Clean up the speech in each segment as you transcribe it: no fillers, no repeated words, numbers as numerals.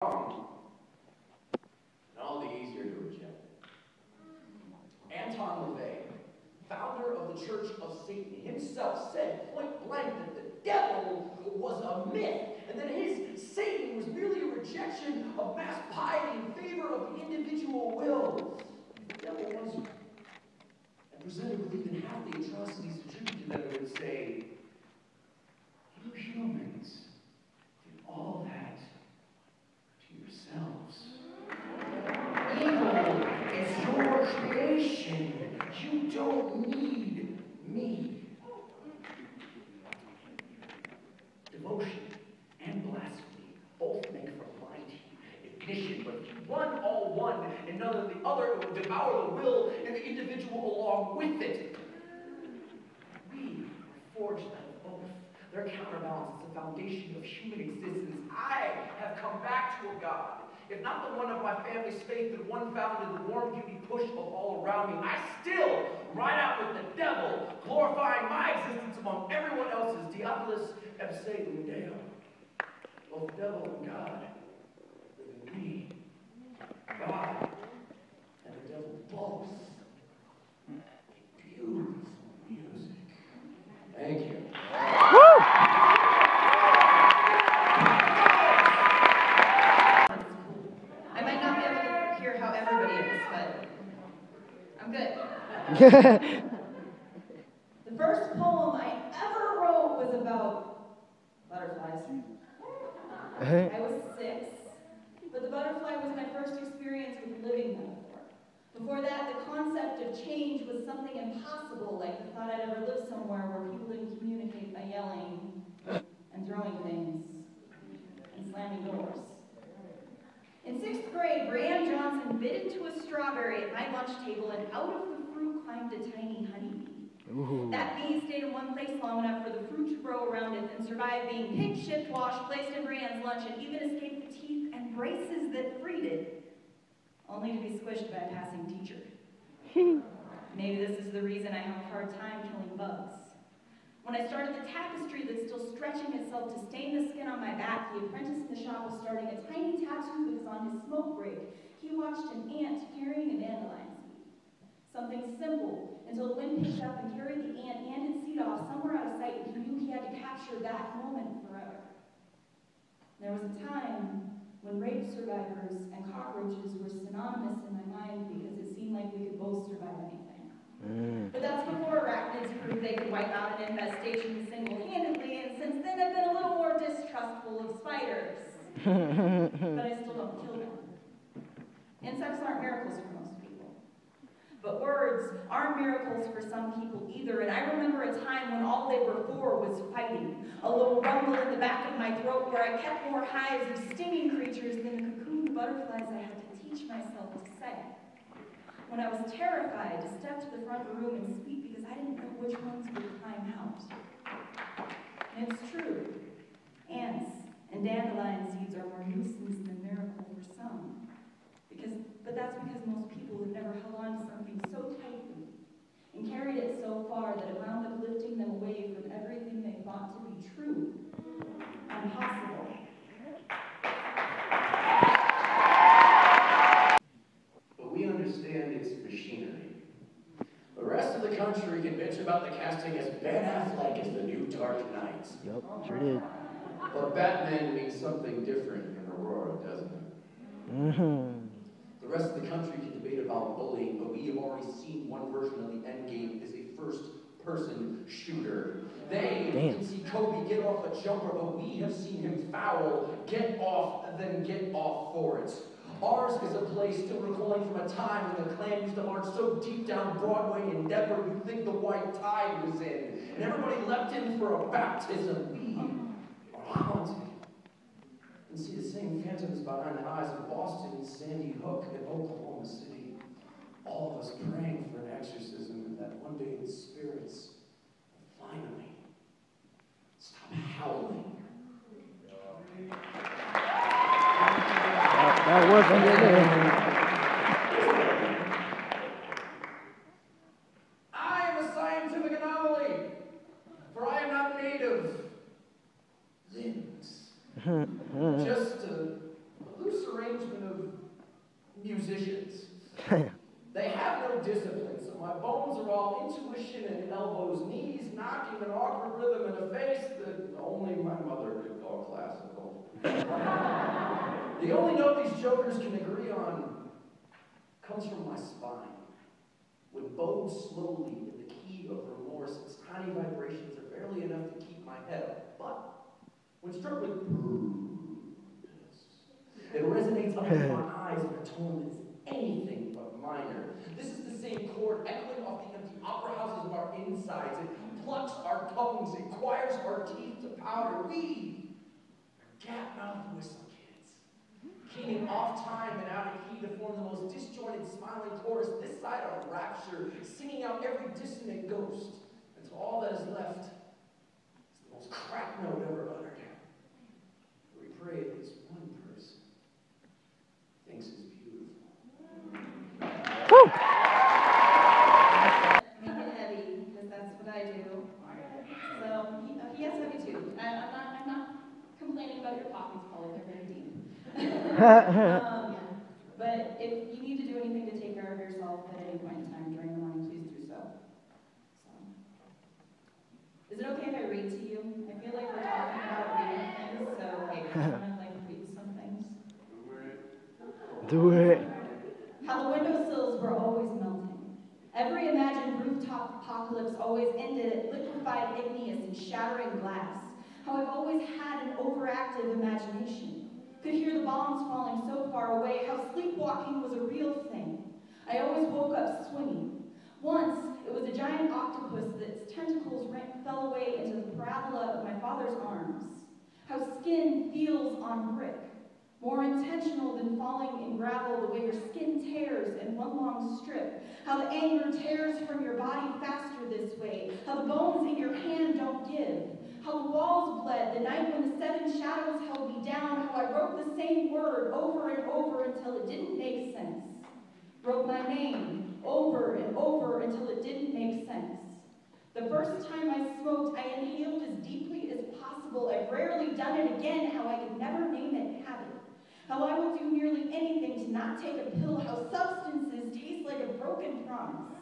and all the easier to reject. Anton LaVey, founder of the Church of Satan, himself said point blank that the devil was a myth, and that his Satan was merely a rejection of mass piety in favor of the individual will. The devil was, and presumably even half the atrocities attributed to them would say, you humans did all that to yourselves. Evil is your creation. You don't need me. Devotion and blasphemy both make for blind ignition, but if you one all one and none of the other, it will devour the will and the individual along with it. We were forged out of both. Their counterbalance is the foundation of human existence. I have come back to a God, if not the one of my family's faith, but one found in the warm beauty push of all around me. I still ride out with the devil, glorifying my existence among everyone else's. Diabolus et Satan Deo. Both the devil and God live in me. God and the devil both. Beautiful music. Thank you. I might not be able to hear how everybody is, but I'm good. The first poem I ever wrote was about butterflies. I was 6, but the butterfly was my first experience with living metaphor. Before that, the concept of change was something impossible, like the thought I'd ever live somewhere where people didn't communicate by yelling and throwing things and slamming doors. In 6th grade, Brianne Johnson bit into a strawberry at my lunch table, and out of the fruit climbed a tiny honeybee. Ooh. That bee stayed in one place long enough for the fruit to grow around it and survive being picked, shipped, washed, placed in Brianne's lunch, and even escaped the teeth and braces that freed it, only to be squished by a passing teacher. Maybe this is the reason I have a hard time killing bugs. When I started the tapestry that's still stretching itself to stain the skin on my back, the apprentice in the shop was starting a tiny tattoo because on his smoke break, he watched an ant carrying a dandelion seed. Something simple, until the wind picked up and carried the ant and its seed off somewhere out of sight, and he knew he had to capture that moment forever. There was a time when rape survivors and cockroaches were synonymous in my mind because it seemed like we could both survive anything. But that's before arachnids proved they could wipe out an infestation single-handedly, and since then I've been a little more distrustful of spiders. But I still don't kill them. Insects aren't miracles for most people. But words aren't miracles for some people either, and I remember a time when all they were for was fighting. A little rumble in the back of my throat where I kept more hives of stinging creatures than the cocoon of butterflies I had to teach myself to say. When I was terrified to step to the front of the room and speak because I didn't know which ones would climb out. And it's true. Ants and dandelion seeds are more nuisance than miracle for some. But that's because most people have never held on to something so tightly and carried it so far that it wound up lifting them away from everything they thought to be true and possible. Understand its machinery. The rest of the country can bitch about the casting as Ben Affleck as the new Dark Knight. Yep, sure did. But Batman means something different in Aurora, doesn't it? The rest of the country can debate about bullying, but we have already seen one version of the Endgame as a first-person shooter. They can see Kobe get off a jumper, but we have seen him foul, get off, and then get off for it. Ours is a place still recoiling from a time when the Klan used to march so deep down Broadway in Denver you'd think the white tide was in. And everybody leapt in for a baptism. We are haunted. And see the same phantoms behind the eyes of Boston, Sandy Hook, and Oklahoma City. All of us praying for an exorcism, and that one day the spirits will finally stop howling. That wasn't it. I am a scientific anomaly, for I am not made of limbs. Just a loose musicians. They have no discipline, so my bones are all intuition and elbows, knees knocking an awkward rhythm in a face that only my mother could call classical. The only note these jokers can agree on comes from my spine. When bowed slowly in the key of remorse, its tiny vibrations are barely enough to keep my head up. But when struck with it resonates up in my eyes in a tone that is anything but minor. This is the same chord echoing off the empty opera houses of our insides. It plucks our tongues, it choirs our teeth to powder. We are gap-mouthed whistle kids, keying off time and out of key to form the most disjointed smiling chorus this side of rapture, singing out every dissonant ghost until all that is left is the most cracked note ever uttered. We pray at least one person thinks it's beautiful. Woo! Make it heavy, because that's what I do. So he has heavy too. I'm not complaining about your pockets, Polly. They're very deep. But if you need to do anything to take care of yourself at any point in time during the morning, please do so. Is it okay if I read to you? I feel like we're talking about reading things, so hey, I want to read some things. Do it. How the windowsills were always melting. Every imagined rooftop apocalypse always ended at liquefied igneous and shattering glass. How I've always had an overactive imagination. Could hear the bombs falling so far away. How sleepwalking was a real thing. I always woke up swinging. Once, it was a giant octopus that's tentacles fell away into the parabola of my father's arms. How skin feels on brick. More intentional than falling in gravel, the way your skin tears in one long strip. How the anger tears from your body faster this way. How the bones in your hand don't give. How the walls bled the night when the seven shadows held me down. How I wrote the same word over and over until it didn't make sense. Wrote my name over and over until it didn't make sense. The first time I smoked, I inhaled as deeply as possible. I've rarely done it again. How I could never name it habit. How I will do nearly anything to not take a pill. How substances taste like a broken promise.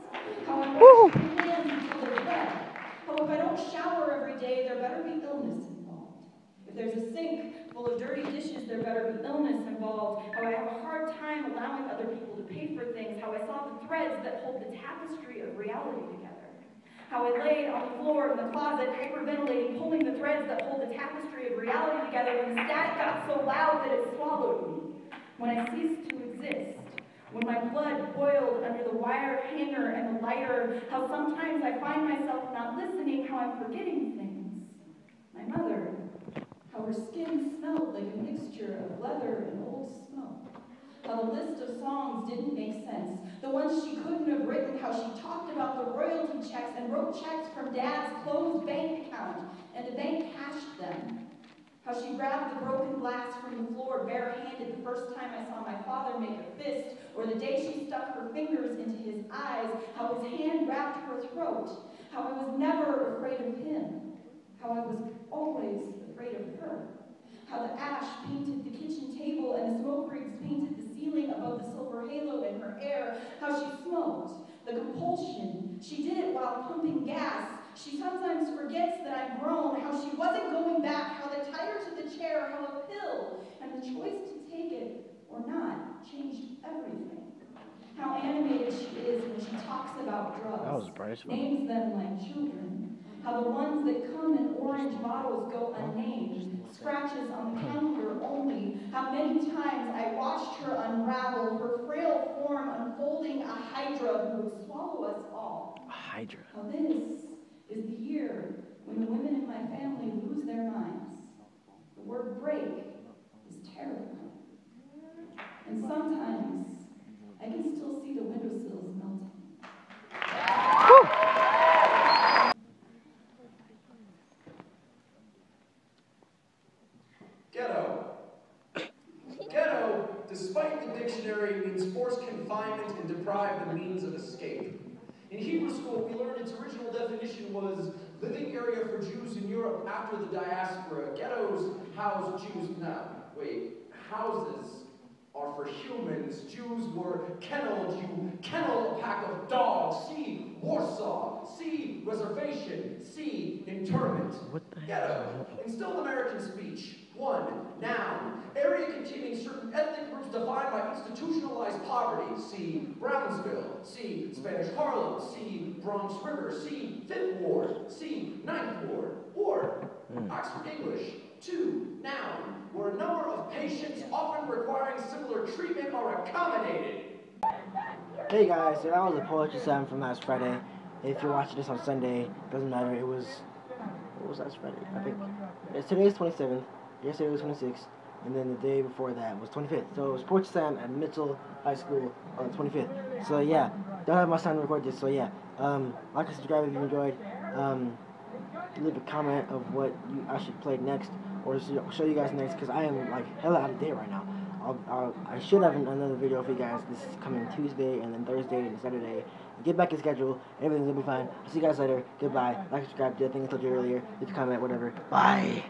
How I wash my hands until they're wet. How if I don't shower every day, there better be illness involved. If there's a sink full of dirty dishes, there better be illness involved. How I have a hard time allowing other people to pay for things. How I saw the threads that hold the tapestry of reality together. How I laid on the floor in the closet, hyperventilating, pulling the threads that hold the tapestry of reality together when the static got so loud that it swallowed me. When I ceased to exist. When my blood boiled under the wire hanger and the lighter. How sometimes I find myself not listening, how I'm forgetting things. My mother. How her skin smelled like a mixture of leather and old smoke. How the list of songs didn't make sense. The ones she couldn't have written, how she talked about the royalty checks and wrote checks from Dad's closed bank account, and the bank cashed them. How she grabbed the broken glass from the floor barehanded the first time I saw my father make a fist, or the day she stuck her fingers into his eyes, how his hand wrapped her throat, how I was never afraid of him, how I was always afraid of her. How the ash painted the kitchen table and the smoke rigs painted the ceiling above the silver halo in her hair. How she smoked, the compulsion. She did it while pumping gas. She sometimes forgets that I'm grown. How she wasn't going back. How they tied her to the chair. How a pill and the choice to take it or not changed everything. How animated she is when she talks about drugs. That was Bryce. Names them like children. How the ones that come in orange bottles go unnamed, scratches on the calendar only. How many times I watched her unravel, her frail form unfolding a hydra who would swallow us all. A hydra. How this is the year when the women in my family lose their minds. The word break is terrifying. And sometimes I can still see the windowsills melting. Ghetto, despite the dictionary, means forced confinement and deprived the means of escape. In Hebrew school, we learned its original definition was living area for Jews in Europe after the diaspora. Ghettos house Jews. Now, wait, houses are for humans. Jews Jews were kenneled, you kennel a pack of dogs. C, Warsaw. C, reservation. C, internment. What the Ghetto. Instilled American speech. 1, noun. Area containing certain ethnic groups defined by institutionalized poverty. C, Brownsville. C, Spanish Harlem. C, Bronx River. C, 5th Ward. C, 9th Ward. Ward. Oxford English. 2, noun. Where a number of patients often requiring similar treatment are accommodated. Hey guys, so that was a poetry slam from last Friday. If you're watching this on Sunday, doesn't matter. It was, what was last Friday? I think today's 27th. Yesterday was 26th, and then the day before that was 25th. So it was poetry slam at Mitchell High School on the 25th. So yeah, don't have much time to record this. So yeah, like and subscribe if you enjoyed. Leave a comment of what I should play next, or show you guys next, because I am like hella out of date right now. I should have another video for you guys. This is coming Tuesday, and then Thursday, and Saturday. Get back in schedule. Everything's gonna be fine. I'll see you guys later. Goodbye. Like, subscribe. Do the thing I told you earlier. Leave a comment, whatever. Bye.